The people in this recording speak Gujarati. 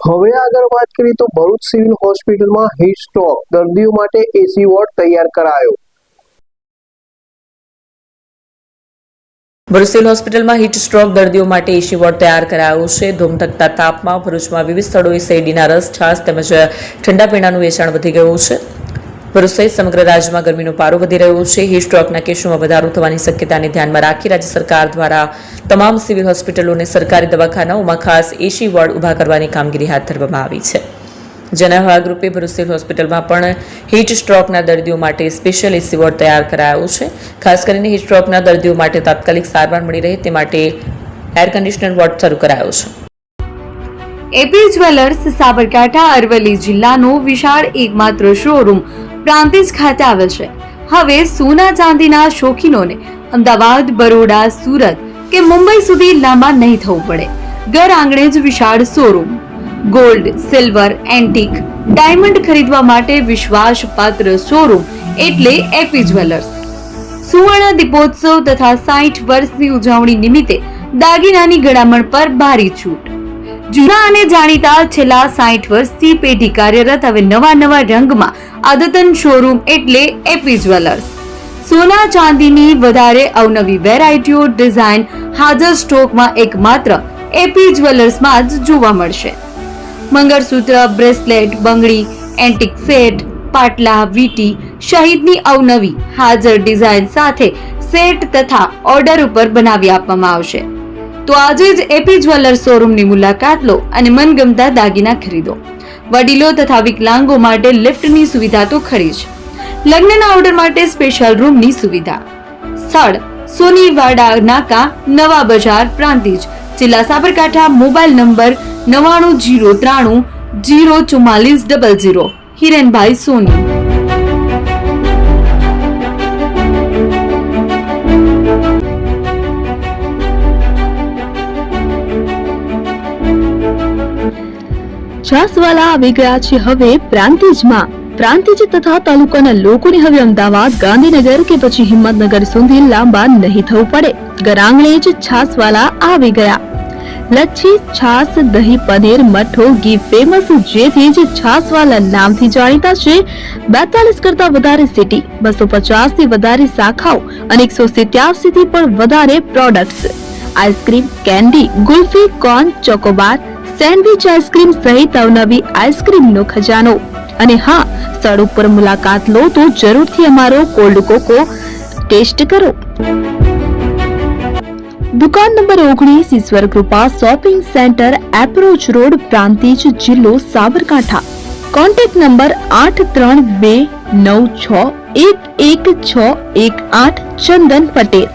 હવે આગળ વાત કરીએ તો ભરૂચ સિવિલ હોસ્પિટલમાં હીટ સ્ટ્રોક દર્દીઓ માટે એસી વોર્ડ તૈયાર કરાયો। ભરૂચ સિવિલ હોસ્પિટલમાં હીટ સ્ટ્રોક દર્દીઓ માટે એસી વોર્ડ તૈયાર કરાયો છે। ધોમધકતા તાપમાં ભરૂચમાં વિવિધ સ્થળોએ શેરડીના રસ, છાશ તેમજ ઠંડા પીણાનું વેચાણ વધી ગયું છે। ભરૂચ સહિત સમગ્ર રાજ્યમાં ગરમીનો પારો વધી રહ્યો છે। હીટ સ્ટ્રોકના કેસોમાં વધારો થવાની શક્યતાને ધ્યાનમાં રાખી રાજ્ય સરકાર દ્વારા તમામ સિવિલ હોસ્પિટલો અને સરકારી દવાખાનાઓમાં ખાસ એસી વોર્ડ ઉભા કરવાની કામગીરી હાથ ધરવામાં આવી છે। જેના ભાગરૂપે ભરૂચ સિવિલ હોસ્પિટલમાં પણ હીટ સ્ટ્રોકના દર્દીઓ માટે સ્પેશિયલ એસી વોર્ડ તૈયાર કરાયો છે। ખાસ કરીને હીટ સ્ટ્રોકના દર્દીઓ માટે તાત્કાલિક સારવાર મળી રહે તે માટે એર કન્ડિશનર વોર્ડ શરૂ કરાયો છે। એપી જ્વેલર્સ સાબરકાંઠા અરવલ્લી જિલ્લાનો વિશાળ એકમાત્ર શોરૂમ પ્રાંતિજ ખાતે આવેલ છે। હવે સોના ચાંદીના શોખીનોને અમદાવાદ, બરોડા, સુરત કે મુંબઈ સુધી લાંબા નહીં થવું પડે। ઘર આંગણે જ વિશાળ showroom. Gold, silver, antique, diamond ખરીદવા માટે વિશ્વાસપાત્ર શોરૂમ એટલે એપી જ્વેલર્સ। સુવર્ણ દીપોત્સવ તથા 60 વર્ષની ઉજવણી નિમિત્તે દાગીનાની ગળામણ પર ભારી છૂટ। જૂના અને જાણીતા છેલ્લા 60 વર્ષથી પેઢી કાર્યરત હવે નવા રંગમાં અદ્યતન શોરૂમ એટલે એપી જ્વેલર્સ। સોના ચાંદીની વધારે અવનવી વેરાયટીઓ, ડિઝાઇન હાજર સ્ટોકમાં એકમાત્ર એપી જ્વેલર્સમાં જ જોવા મળશે। મંગળસૂત્ર, બ્રેસલેટ, બંગડી, એન્ટિક સેટ, પાટલા, વીટી સહિતની અવનવી હાજર ડિઝાઇન સાથે સેટ તથા ઓર્ડર ઉપર બનાવી આપવામાં આવશે। તો આજે જ એપી જ્વેલર્સ શોરૂમની મુલાકાત લો અને મનગમતા દાગીના ખરીદો। વડીલો તથા વિકલાંગો માટે લિફ્ટની સુવિધા તો ખરી જ, લગ્નના ઓર્ડર માટે સ્પેશિયલ રૂમની સુવિધા। સ્થળ સોનીવાડા નાકા, નવા બજાર, પ્રાંતિજ, જિલ્લા સાબરકાંઠા। Mobile number 9903 04400। હિરેનભાઈ સોની। છાસવાલા આવી ગયા છે હવે પ્રાંતિજમાં। પ્રાંતિજ તથા તાલુકાના લોકોને હવે અમદાવાદ, ગાંધીનગર કે પછી હિંમતનગર સુધી લાંબા નહીં થવું પડે। ઘર આંગણે જ છાસવાલા આવી ગયા। લચ્છી, છાસ, દહીં, પનીર, મઠો, ઘી ફેમસ, જેથી જ છાસવાલા નામથી જાણીતા છે। 42 કરતા વધારે સિટી, 250 થી વધારે શાખાઓ અને 187 થી પણ વધારે products. Ice cream, candy, kulfi, corn, Chocobar, sandwich ice cream સહિત અવનવી આઈસ્ક્રીમનો ખજાનો। અને હા, સ્થળ ઉપર મુલાકાત લો તો જરૂરથી અમારો કોલ્ડ કોકો ટેસ્ટ કરો। દુકાન number 19, Ishwar Krupa shopping centre, approach road, Prantij, જિલ્લો સાબરકાંઠા। Contact number 8329611618 Chandan Patel.